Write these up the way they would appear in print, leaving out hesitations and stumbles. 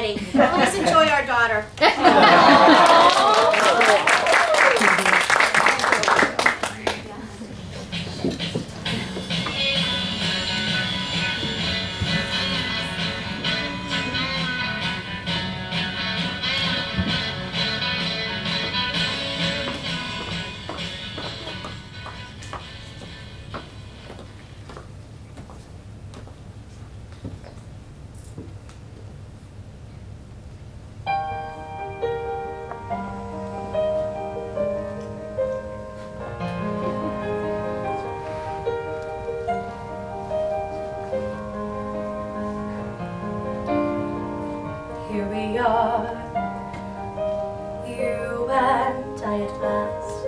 already. Please enjoy our daughter. Here we are, you and I at last.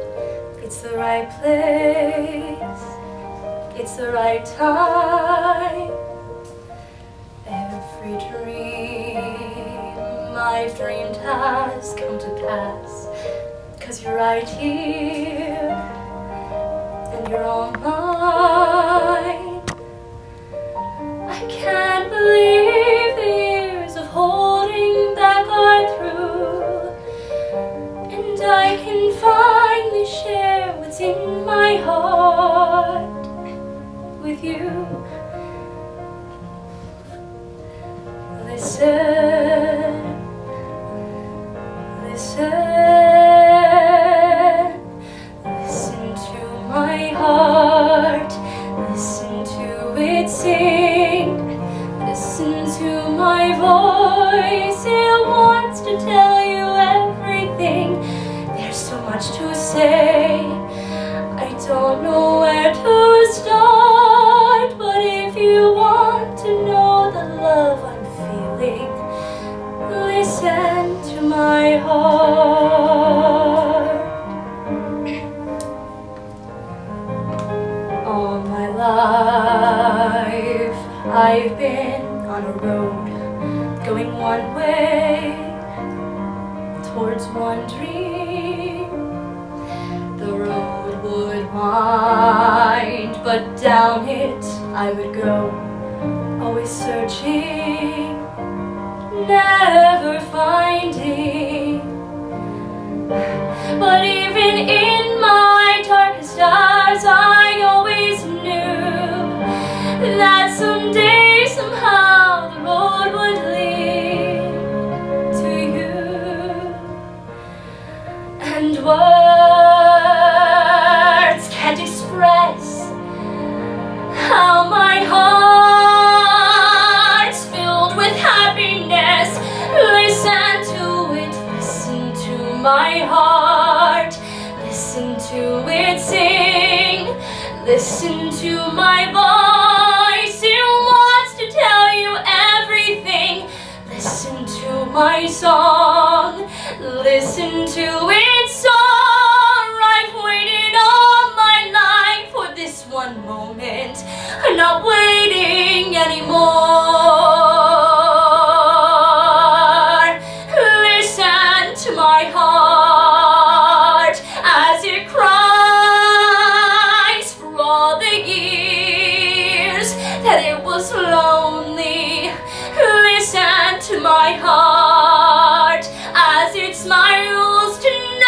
It's the right place, it's the right time. Every dream I've dreamed has come to pass, 'cause you're right here, and you're all mine. I can't believe the years of holding back are through, and I can finally share what's in my heart with you. Listen, listen, listen to my heart, listen to it sing, listen to my voice, it wants to tell you everything. There's so much to say, I don't know where to start, but if you want to know the love I'm feeling, listen to my heart. All my life I've been on a road, going one way, towards one dream. The road would wind, but down it I would go, always searching, never finding. But even in my darkest hours, I always knew that someday, somehow, the road would lead to you. And words can't express how my heart's filled with happiness. Listen to it, listen to my heart, listen to it sing, listen to my voice, it wants to tell you everything. Listen to my song, listen to its song. I've waited all my life for this one moment, I'm not waiting anymore. Listen to my heart as it cries for all the years that it was lonely. Listen to my heart as it smiles tonight.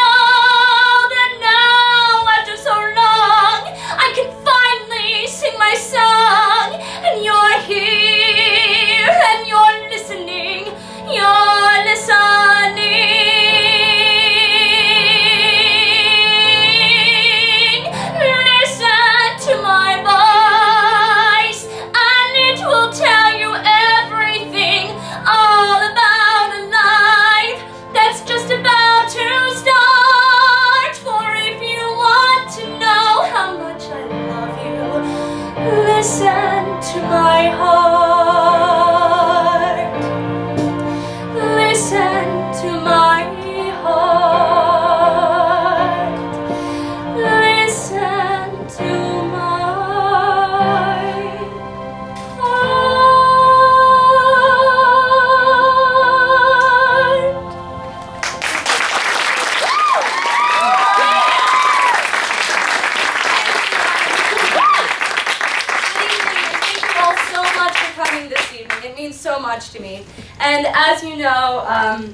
much to me. And as you know,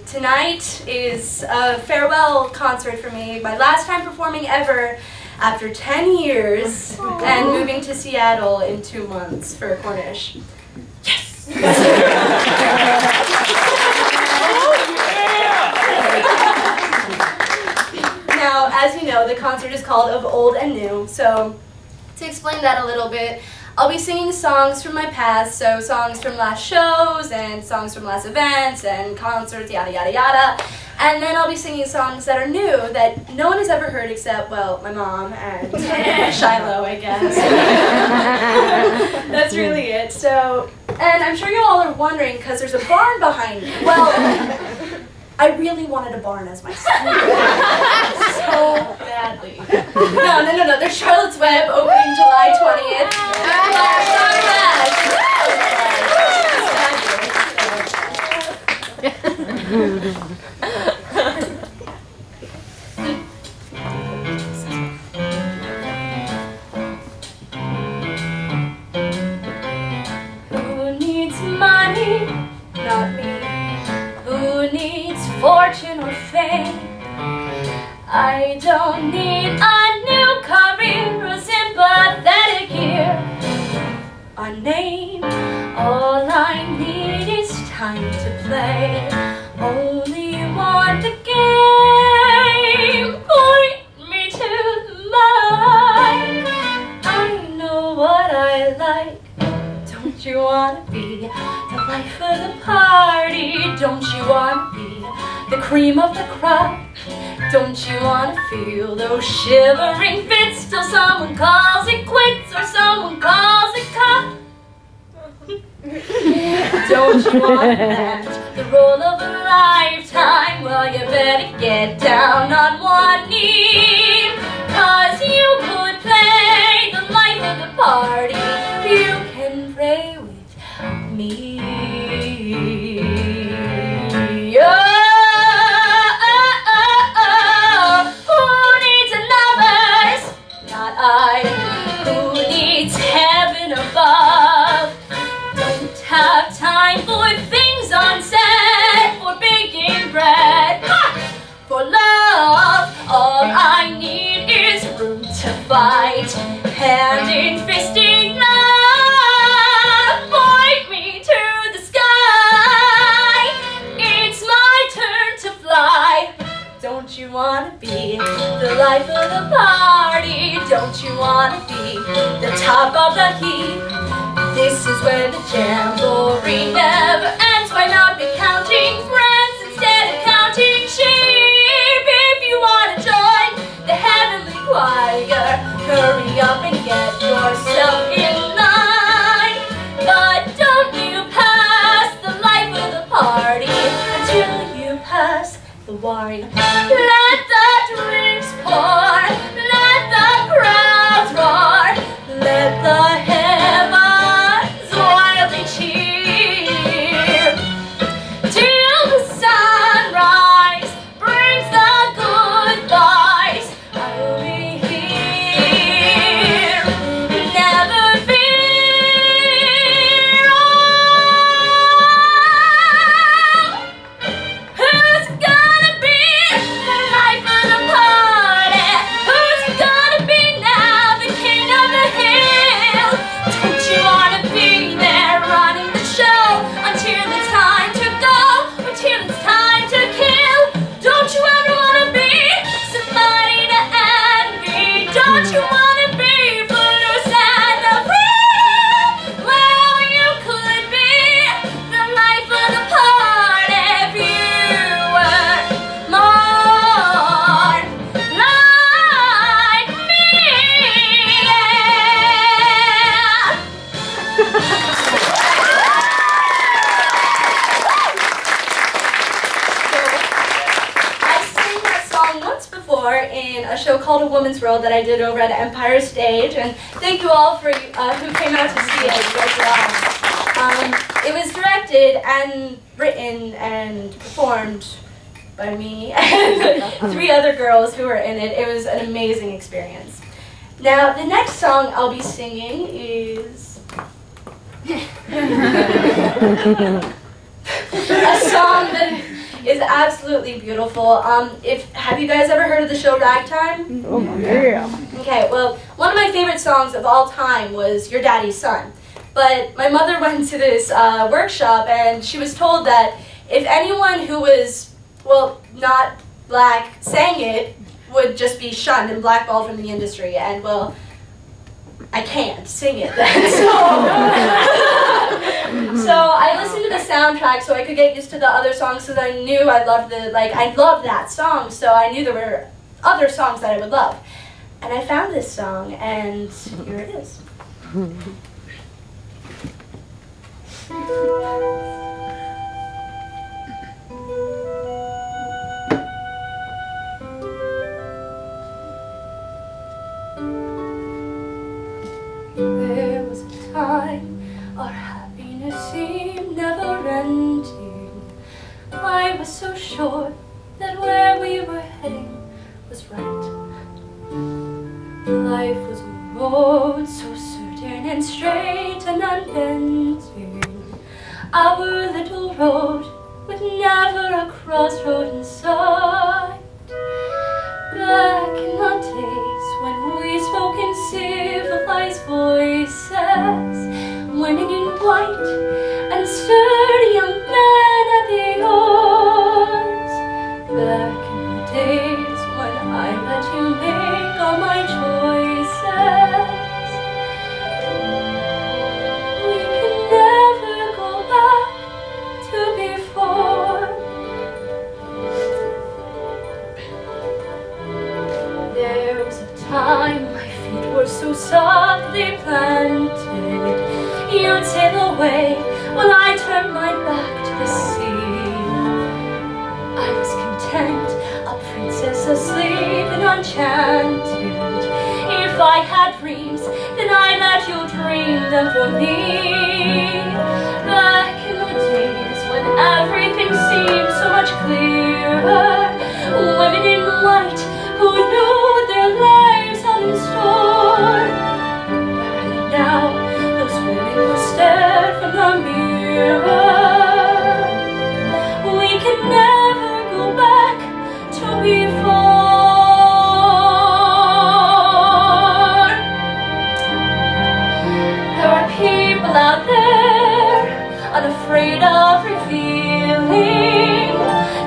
tonight is a farewell concert for me. My last time performing ever after 10 years and moving to Seattle in 2 months for Cornish. Yes! Now, as you know, the concert is called Of Old and New, so to explain that a little bit, I'll be singing songs from my past, so songs from last shows and songs from last events and concerts, yada yada yada. And then I'll be singing songs that are new that no one has ever heard except, well, my mom and Shiloh, I guess. That's really it. So, and I'm sure you all are wondering because there's a barn behind me. Well, I really wanted a barn as my son. So badly. No. There's Charlotte's Web opening July 20th. Who needs money? Not me. Who needs fortune or fame? I don't need a new career or sympathetic ear. A name, all I need is time to play. Only want the game, point me to the mic. I know what I like. Don't you wanna be the life of the party? Don't you wanna be the cream of the crop? Don't you wanna feel those shivering fits till someone calls it quits or someone calls it cop? Don't you want that? The role of a lifetime? Well, you better get down on one knee, 'cause you could play the life of the party. You can pray with me. Who needs heaven above? Don't have time for things on set, for baking bread, for love. All I need is room to fight, hand in fisting love. Point me to the sky. It's my turn to fly. Don't you wanna be the life of the party? Don't you wanna be the top of the heap? This is where the jamboree never ends. Why not be counting friends instead of counting sheep? If you wanna join the heavenly choir, hurry up and get yourself in line. But don't you pass the life of the party until you pass the wine. Let the drinks pour, let the crowds roar, let the heavens wildly cheer, till the sunrise brings the goodbyes. I'll be here, never fear. Oh, who's gonna be the life of the party? Who's gonna be now the king of the hill? Don't you wanna be there running the show until it's time to go, until it's time to kill? Don't you ever wanna be somebody to envy? Don't you wanna be footloose and a free? Well, you could be the life of the party if you were more like me. I sang that song once before in a show called A Woman's World that I did over at Empire Stage, and thank you all for who came out to see it. You guys were awesome. It was directed and written and performed by me and 3 other girls who were in it. It was an amazing experience. Now, the next song I'll be singing is a song that is absolutely beautiful. Have you guys ever heard of the show Ragtime? Oh, yeah. Okay, well, one of my favorite songs of all time was Your Daddy's Son. But my mother went to this workshop and she was told that if anyone who was, well, not black sang it, would just be shunned and blackballed from the industry. And, well, I can't sing it then. So I listened to the soundtrack so I could get used to the other songs because I knew I loved that song, so I knew there were other songs that I would love. And I found this song, and here it is. There was a time our happiness seemed never-ending. I was so sure that where we were heading was right. Life was a road so certain and straight and unbending. Our little road with never a crossroad in sight. Back in the days when we spoke in civilized voices, women in white and sturdy young men at the oars. Back in the days when I let you make all my choices. We can never go back to before. There was a time my feet were so softly planted. You'd sail away while I turned my back to the sea. I was content, a princess asleep and enchanted. If I had dreams, then I let you dream them for me. Back in the days when everything seemed so much clearer, women in white who knew their lives held in store. And now those women who stared from the mirror. We can never go back to before. There are people out there unafraid of revealing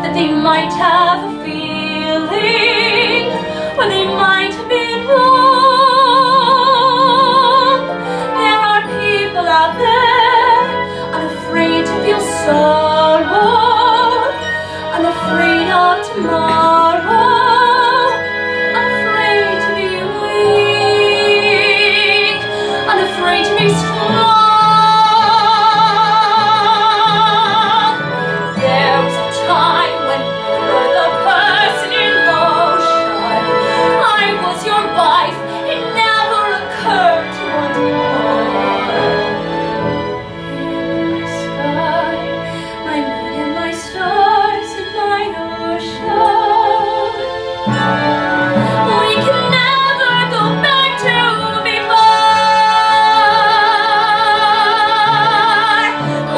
that they might have a feeling when they might have been wrong. There are people out there unafraid to feel sorrow, unafraid of tomorrow, unafraid to be weak, unafraid to be strong. There was a time when you were the person in motion. I was your wife, it never occurred to one more. In my sky, my moon and my stars and my ocean. We can never go back to before.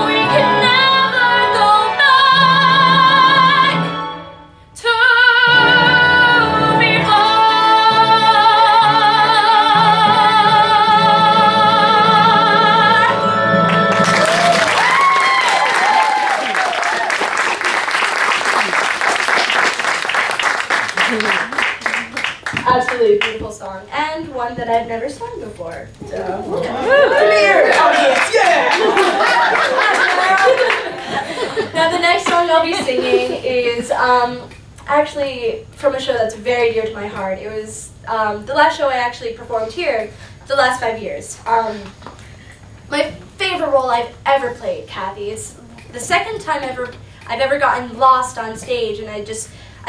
We can never go back to Absolutely beautiful song, and one that I've never sung before. So. Now the next song I'll be singing is actually from a show that's very dear to my heart. It was the last show I actually performed here the last 5 years. My favorite role I've ever played, Kathy. It's the second time I've ever gotten lost on stage, and I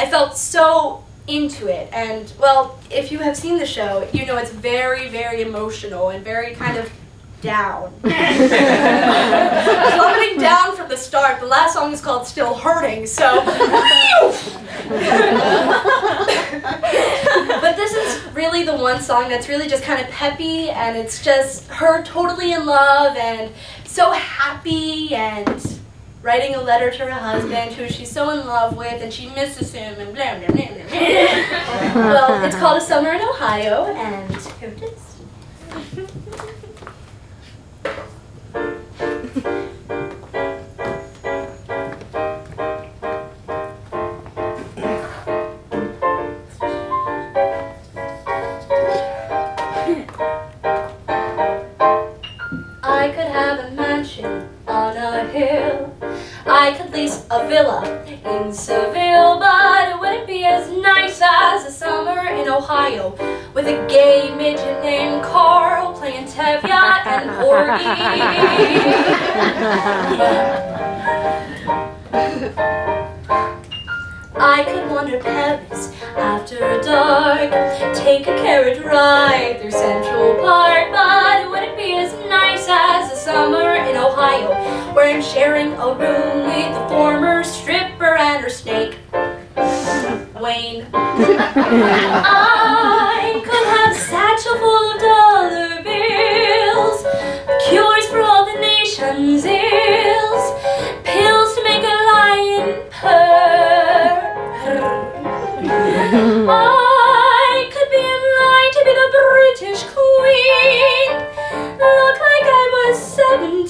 felt so into it. And well, if you have seen the show, you know it's very, very emotional and very kind of down. Plummeting down from the start. The last song is called Still Hurting, so but this is really the one song that's really just kind of peppy, and it's just her totally in love and so happy, and writing a letter to her husband who she's so in love with and she misses him and blah, blah, blah, blah. Well, it's called A Summer in Ohio, and here it is. I could have a mansion on a hill. I could lease a villa in Seville, but it wouldn't be as nice as a summer in Ohio with a gay midget named Carl playing Tevye and Porgy. I could wander Paris after dark, take a carriage ride through Central Park, but it wouldn't be as nice as a summer in Ohio, where I'm sharing a room with a former stripper and her snake, Wayne. I could have a satchel full of dollar bills, cures for all the nation's ills, pills to make a lion purr. I could be in line to be the British Queen, look like I was 17.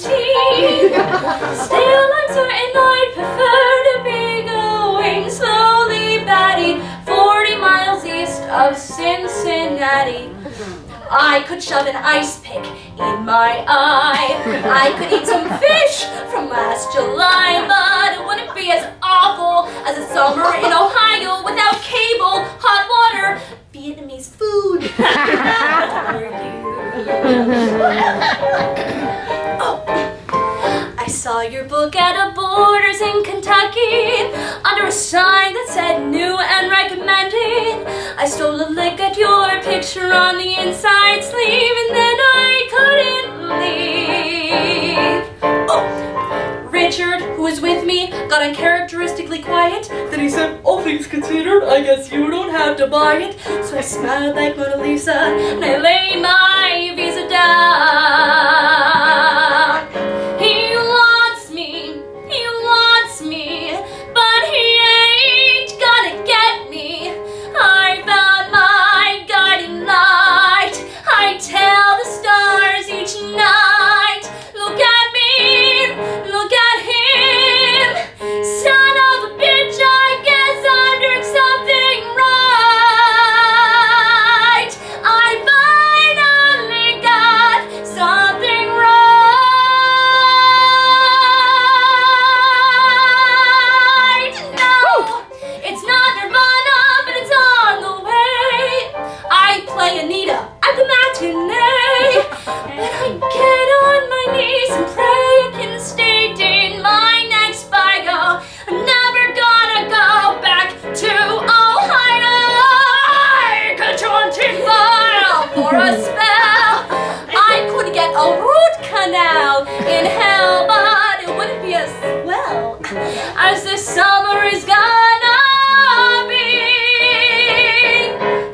Still, I'm certain I'd prefer to be going slowly, Batty, 40 miles east of Cincinnati. I could shove an ice pick in my eye. I could eat some fish from last July, but it wouldn't be as awful as a summer in Ohio without cable, hot water, Vietnamese food. Oh. I saw your book at a Borders in Kentucky under a sign that said new and recommended. I stole a lick at your picture on the inside sleeve and then I couldn't leave. Oh, Richard, who was with me, got uncharacteristically quiet. Then he said, all things considered, I guess you don't have to buy it. So I smiled like Mona Lisa and I lay my visa down. He wants me, but he ain't gonna get me. I found my guiding light. I tell the stars each night, look at me, look at him. Son of a bitch, I guess I'm doing something right. I finally got something right. No, it's not Nirvana, but it's on the way. I play Anita at the matinee, and I get on my knees and pray it can state in my next bio. I'm never gonna go back to Ohio. I could join T-File for a spell. I could get a root canal in hell, but it wouldn't be as swell as this summer is gonna be.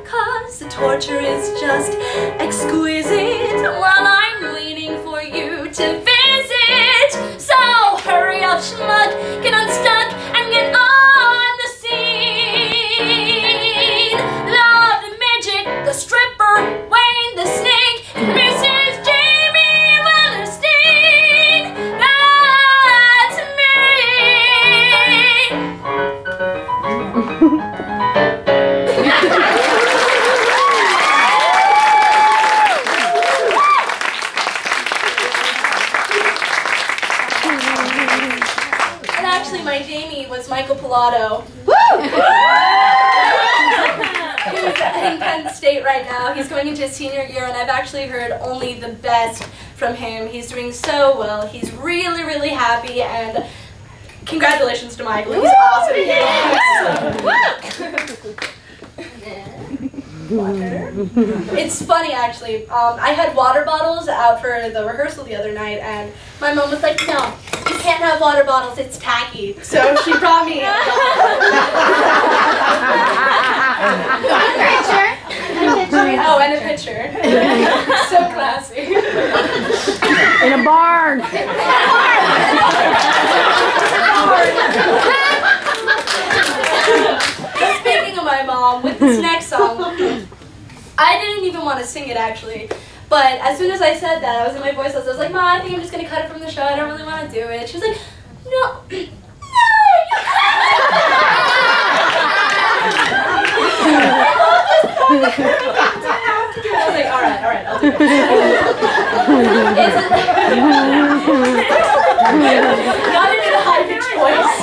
'Cause the torture is just exquisite while I'm waiting for you to visit. So hurry up, schmuck, get unstuck and get on the scene. Love the midget, the stripper, Wayne the snake, Mrs. Jamie Wellerstein. That's me. And actually, my Jamie was Michael Pilato. He's in Penn State right now. He's going into his senior year, and I've actually heard only the best from him. He's doing so well. He's really, really happy, and congratulations to Michael. He's awesome. It's funny, actually. I had water bottles out for the rehearsal the other night, and my mom was like, no, you can't have water bottles, it's tacky. So she brought me a Picture. Oh, and a pitcher. So classy. In a barn. Speaking of my mom, with this next song, I didn't even want to sing it actually. But as soon as I said that, I was in my voice, I was like, "Mom, I think I'm just going to cut it from the show. I don't really want to do it." She was like, "No, no, you I was like, all right, I'll do it. Got it in a high pitched voice.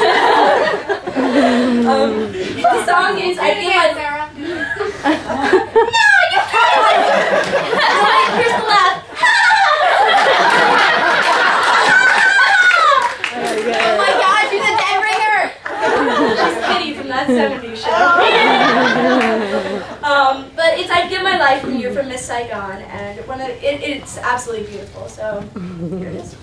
The song is, I think my Sara. No, you can't. Here's the laugh. Oh my God, she's a dead ringer. She's Kitty from that 70s show. But it's "I'd Give My Life for You" from Miss Saigon, and it's absolutely beautiful. So here it is.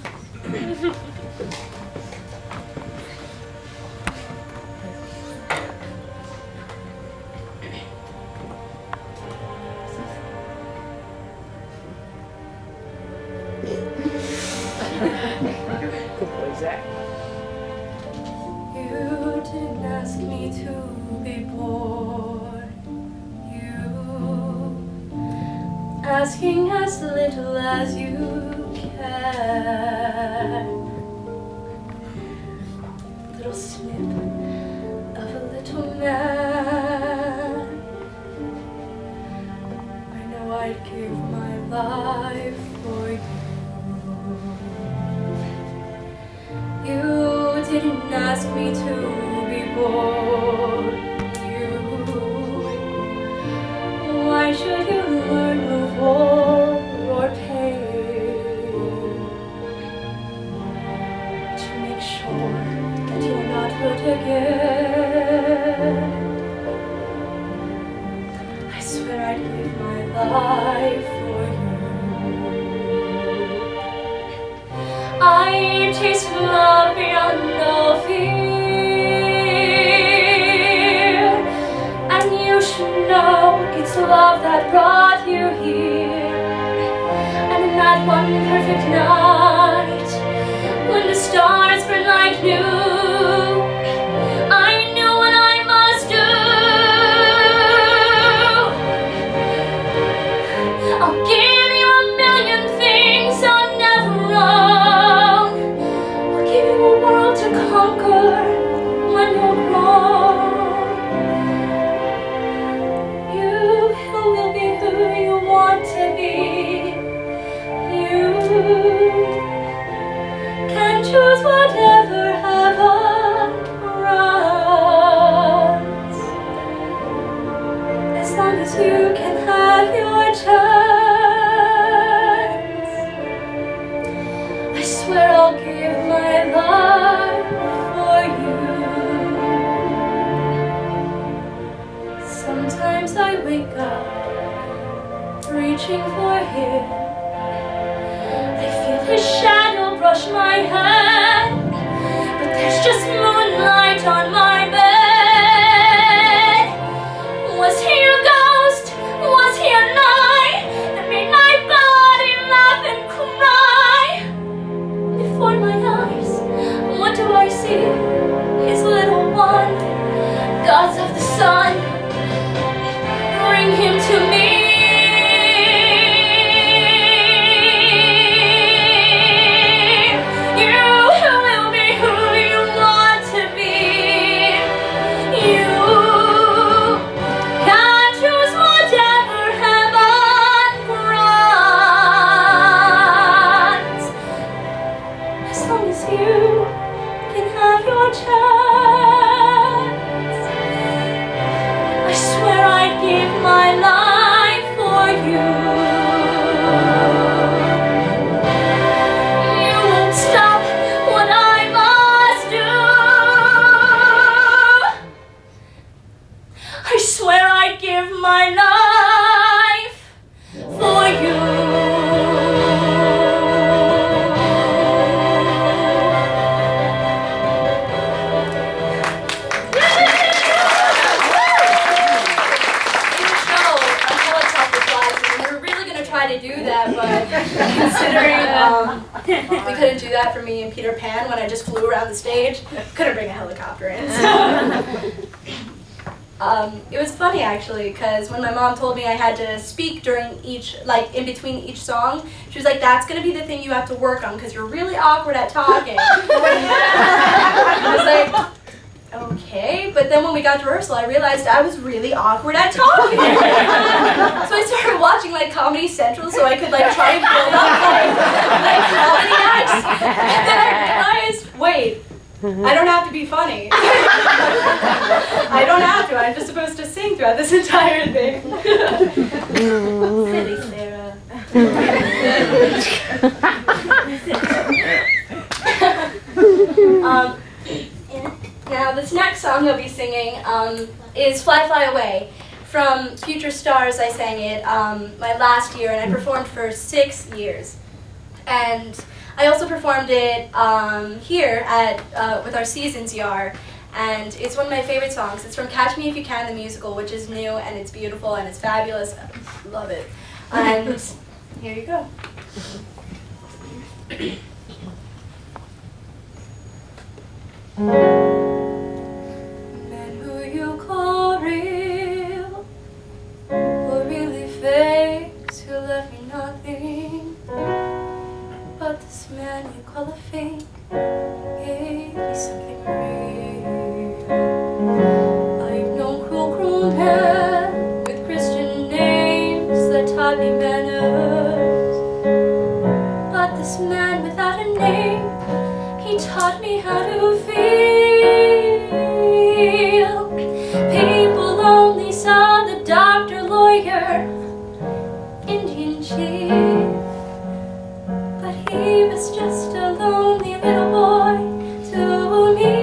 You didn't ask me to be born. Asking as little as you can. Little snip of a little man. I know I'd give my life for you. You didn't ask me to be born. Why should you learn of war or pain to make sure that you're not hurt again? I swear I'd give my life for you. I tasted love beyond all fear, and you should know it's love that brought you here. And in that one perfect night, when the stars burn like new, I knew what I must do. I'll give you a million things I'll never own. I'll give you a world to conquer when you're grown. Want to be. You can choose whatever heaven runs, as long as you can have your chance. I swear I'll give my life for you. Sometimes I wake up reaching for him. I feel his shadow brush my head, but there's just moonlight on my bed. Was he a ghost? Was he a lie that made my body laugh and cry? Before my eyes, what do I see? His little one, gods of the sun, bring him to me. You try to do that, but considering we couldn't do that for me and Peter Pan when I just flew around the stage, couldn't bring a helicopter in. So. It was funny actually, because when my mom told me I had to speak during each, like in between each song, she was like, that's going to be the thing you have to work on because you're really awkward at talking. I was like, okay, but then when we got to rehearsal, I realized I was really awkward at talking. So I started watching like Comedy Central so I could like try and build up like comedy acts, and then I realized, wait, I don't have to be funny. I don't have to. I'm just supposed to sing throughout this entire thing. Silly Sara. Now, this next song you'll be singing is Fly, Fly Away. From Future Stars, I sang it my last year, and I performed for 6 years. And I also performed it here at with our Seasons Yar, and it's one of my favorite songs. It's from Catch Me If You Can, the musical, which is new, and it's beautiful, and it's fabulous. I love it. And here you go. Men who you call real were really fakes who left me nothing. But this man you call a fake gave me something real. I've known cruel men with Christian names that taught me manners. But this man without a name, he taught me how to feel. People only saw the doctor, lawyer, Indian chief. He was just a lonely little boy to me.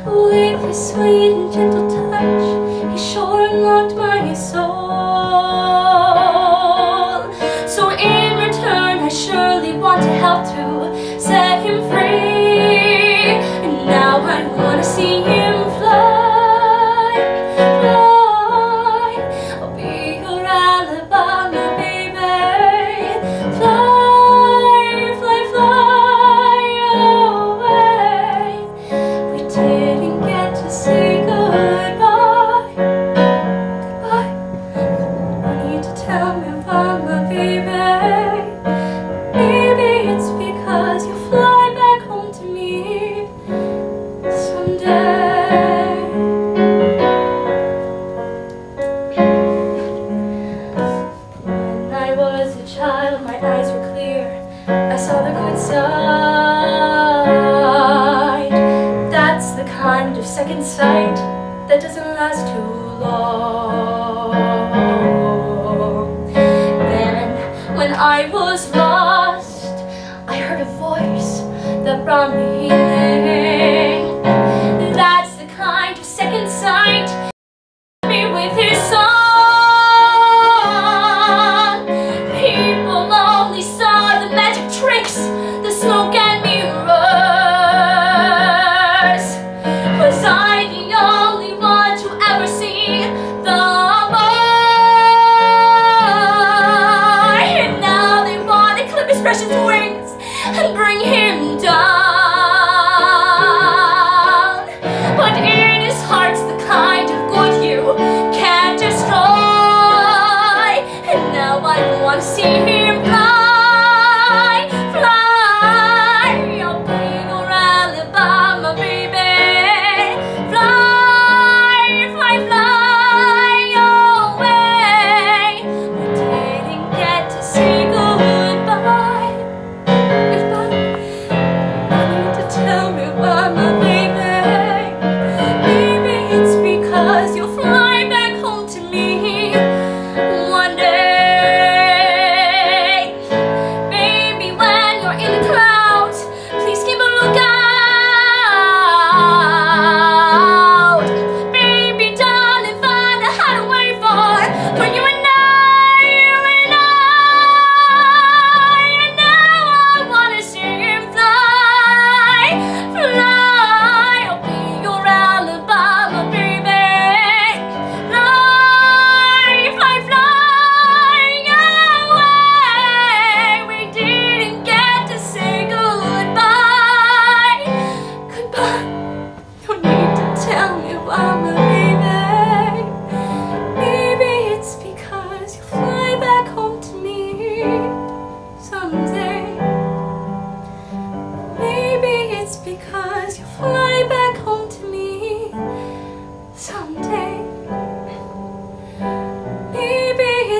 With his sweet and gentle touch, he sure unlocked my soul. So in return, I surely want to help to set him free. And now I want to see him fly, fly. I'll be your alibi, my baby. Fly, fly, fly away. We didn't get to say goodbye, goodbye. You need to tell me about my baby. Maybe it's because you fly back home to me someday. When I was a child, my eyes were clear. I saw the good side. That's the kind of second sight that doesn't last too long. Then, when I was lost, I heard a voice that brought me healing. That's the kind of second sight. Me with his song. People only saw the magic tricks, the smoke and mirrors. Was I the only one to ever see the boy? And now they want to clip his precious wings and bring him down.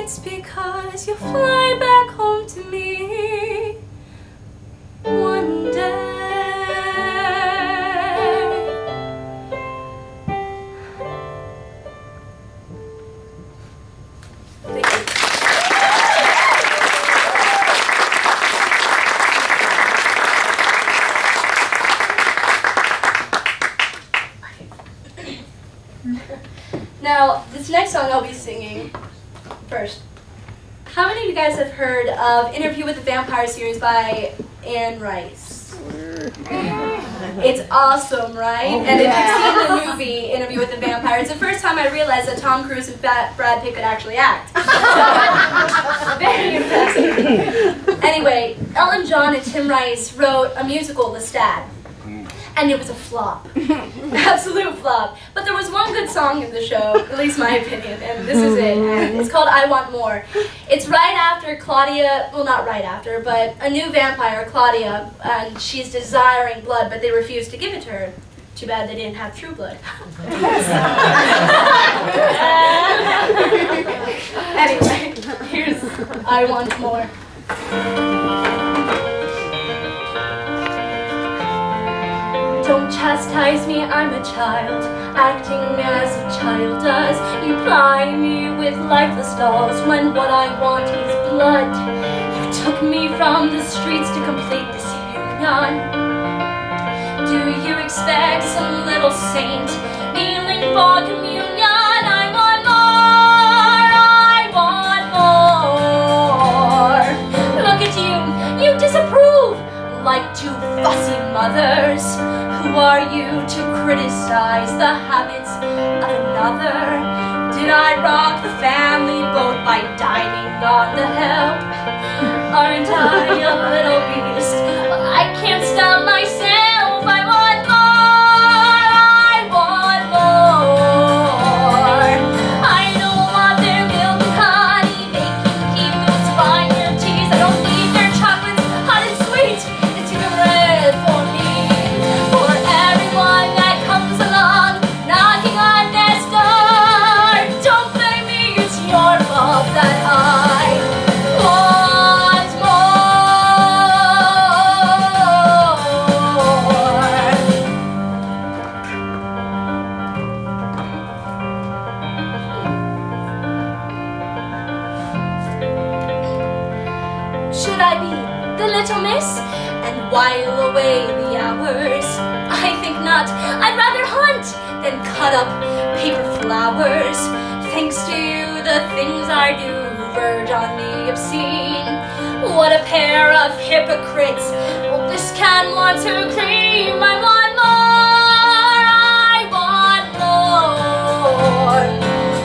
it's because you'll fly back home to me one day. Thank you. Now, this next song I'll be singing first. How many of you guys have heard of Interview with the Vampire series by Anne Rice? It's awesome, right? And if you've seen the movie Interview with the Vampire, it's the first time I realized that Tom Cruise and Brad Pitt could actually act. Very impressive. Anyway, Ellen John and Tim Rice wrote a musical, Lestat. And it was a flop. Absolute flop. But there was one good song in the show, at least my opinion, and this is it. And it's called I Want More. It's right after Claudia, well not right after, but a new vampire, Claudia, and she's desiring blood, but they refuse to give it to her. Too bad they didn't have true blood. Anyway, here's I Want More. Don't chastise me, I'm a child, acting as a child does. You ply me with lifeless dolls when what I want is blood. You took me from the streets to complete this union. Do you expect some little saint kneeling for communion? I want more, I want more. Look at you, you disapprove like two fussy mothers. Who are you to criticize the habits of another? Did I rock the family boat by diving on the help? Aren't I a little beast? Well, I can't stop myself. I want more. I don't want their milk and honey. They can keep those fine teas. I don't need their chocolates, hot and sweet. It's even red for me. That comes along, knocking on their door. Don't blame me, it's your fault that I want more. Should I be the little miss and while away the hours? I think not. I'd rather hunt than cut up paper flowers. Thanks to you, the things I do verge on the obscene. What a pair of hypocrites. Well, this can want to cream. I want more.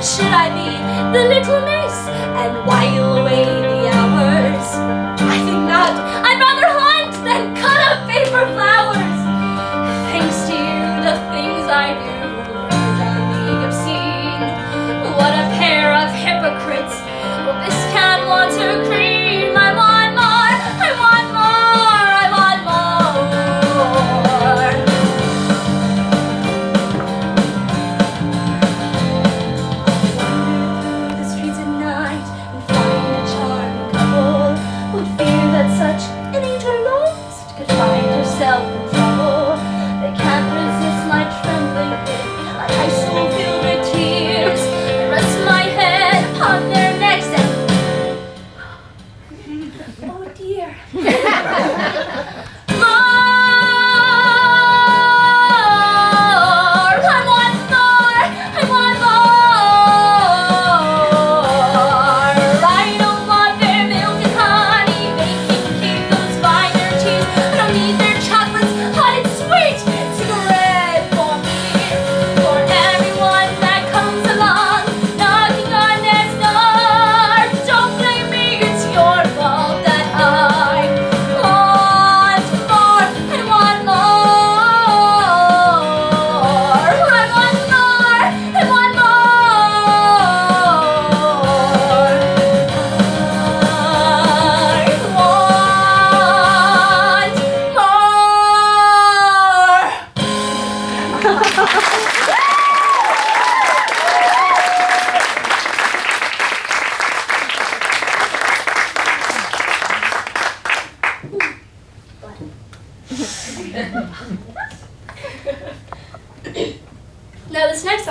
Should I be the little miss and while away the hours? I think not. I'd rather hunt than cut up paper flowers. Thanks to you, the things I do verge on the obscene. What a pair of hypocrites. Well, this can want to cream. I want more, I want more, I want more. Wander through the streets at night and find a charm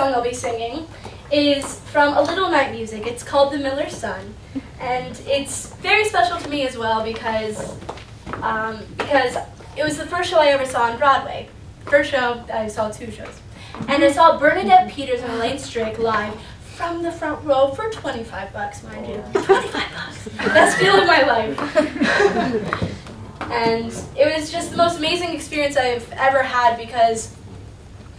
song I'll be singing is from A Little Night Music. It's called The Miller's Son. And it's very special to me as well because it was the first show I ever saw on Broadway. First show, I saw 2 shows. And I saw Bernadette Peters and Elaine Strick live from the front row for 25 bucks, mind you. 25 bucks. Best deal of my life. And it was just the most amazing experience I've ever had because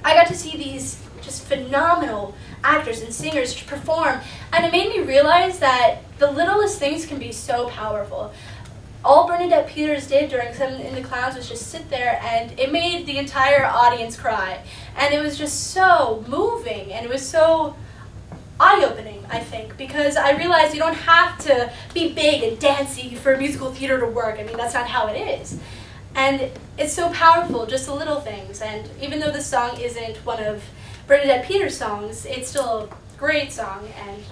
I got to see these just phenomenal actors and singers to perform, and it made me realize that the littlest things can be so powerful. All Bernadette Peters did during Seven in the Clowns was just sit there, and it made the entire audience cry. And it was just so moving, and it was so eye-opening, I think, because I realized you don't have to be big and dancey for musical theater to work. I mean, that's not how it is. And it's so powerful, just the little things. And even though this song isn't one of Bernadette Peters' songs, it's still a great song. And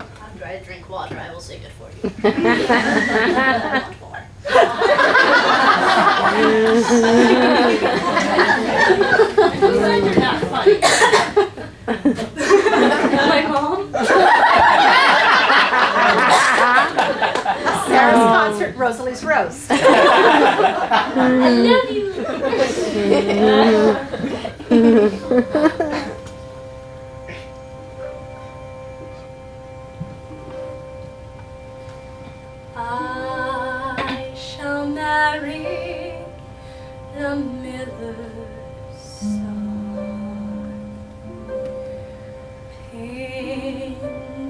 after I drink water, I will sing it for you. I want more. Who's like you're not funny? My mom? Sara's concert, Rosalie's Rose. I love you. I shall marry the miller's son. Pin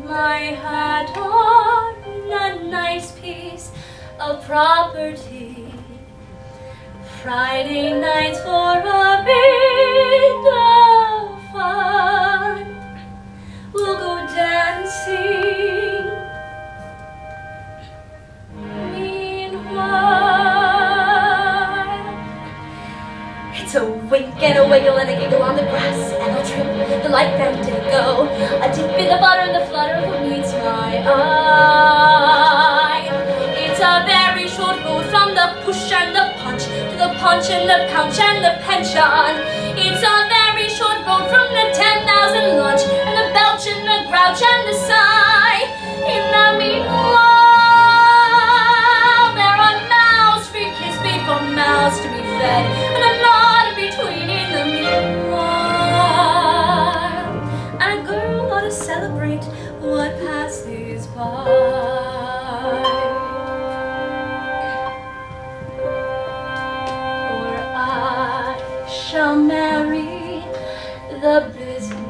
my hat on a nice piece of property. Friday nights for a bit of fun. We'll go dancing. Meanwhile, it's a wink and a wiggle and a giggle on the grass, and I'll trim the light fandango. A dip in the butter and the flutter of what meets my eye. It's a very short road from the push and the punch to the punch and the punch and the pension. It's a very short road from the 10,000 lunch and the belch and the grouch and the sigh. In the meanwhile, there are mouths for kiss before mouths to be fed, and a lot in between in the meanwhile. And a girl ought to celebrate what passes by. Shall marry the businessman.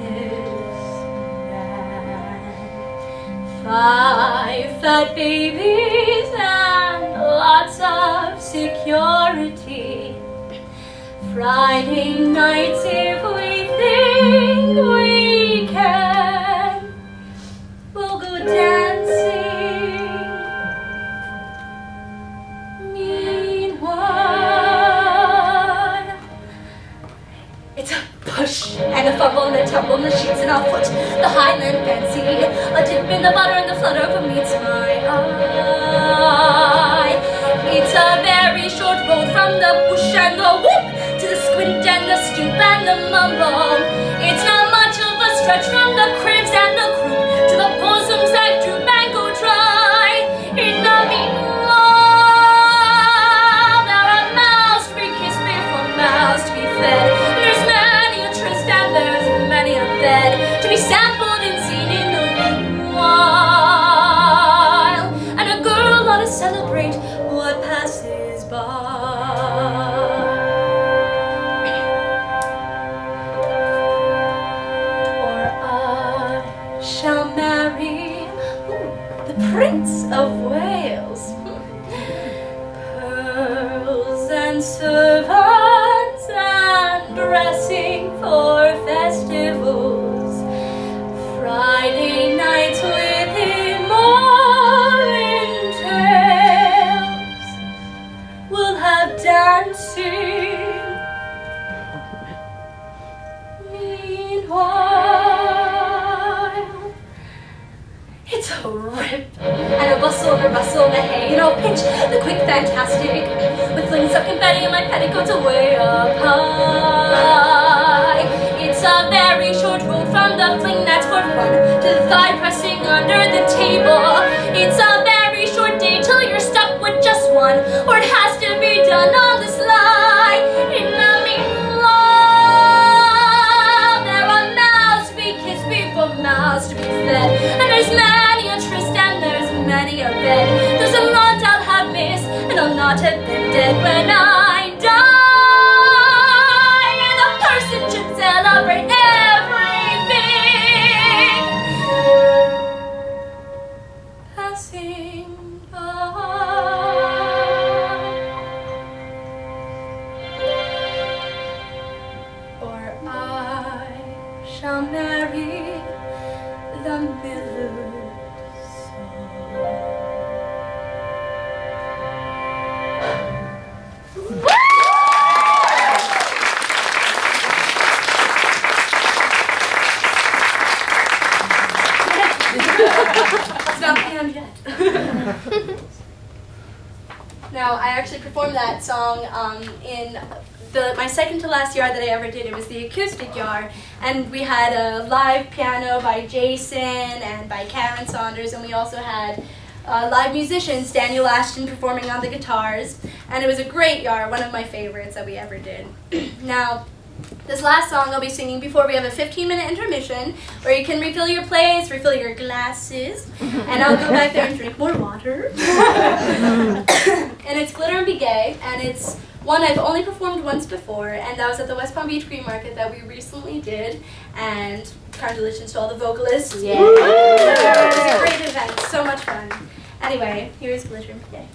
5 fat babies and lots of security. Friday nights if we think we can, we'll go dancing. And a fumble and a tumble and the sheets in our foot, the Highland fancy, a dip in the butter and the flutter of meets my eye. It's a very short road from the push and the whoop to the squint and the stoop and the mumble. It's not much of a stretch from the cribs and the croup to the bosoms that droop and go dry. In the meanwhile, there are mouths to be kissed before mouths to be fed. There's many a bed to be sampled and seen in the meanwhile. And a girl ought to celebrate what passes by. Or I shall marry the Prince of Wales. Pearls and servants and dressing for festivals. Friday nights with him all entails. We'll have dancing. Meanwhile, it's a rip and a bustle and a rustle and a hay and a pinch, the quick fantastic, with flings of confetti and my petticoats away up high. It's a very short road from the fling that's for fun to the thigh pressing under the table. It's a very short day till you're stuck with just one, or it has to be done on the sly. In the meanwhile, there are mouths to be kissed before mouths to be fed, and there's many a tryst and there's many a bed. There's a lot I'll have missed, and I'll not have been dead when I die. And a person should celebrate everything passing by. Or I shall marry the miller's son. It's not the end yet. Now, I actually performed that song in my second to last yard that I ever did. It was the acoustic yard, and we had a live piano by Jason and by Karen Saunders, and we also had live musicians, Daniel Ashton performing on the guitars, and it was a great yard, one of my favorites that we ever did. Now, this last song I'll be singing before we have a 15-minute intermission where you can refill your plates, refill your glasses, and I'll go back there and drink more water. And it's Glitter and Be Gay, and it's one I've only performed once before, and that was at the West Palm Beach Green Market that we recently did, and congratulations to all the vocalists. Yeah. It was a great event, so much fun. Anyway, here's Glitter and Be Gay.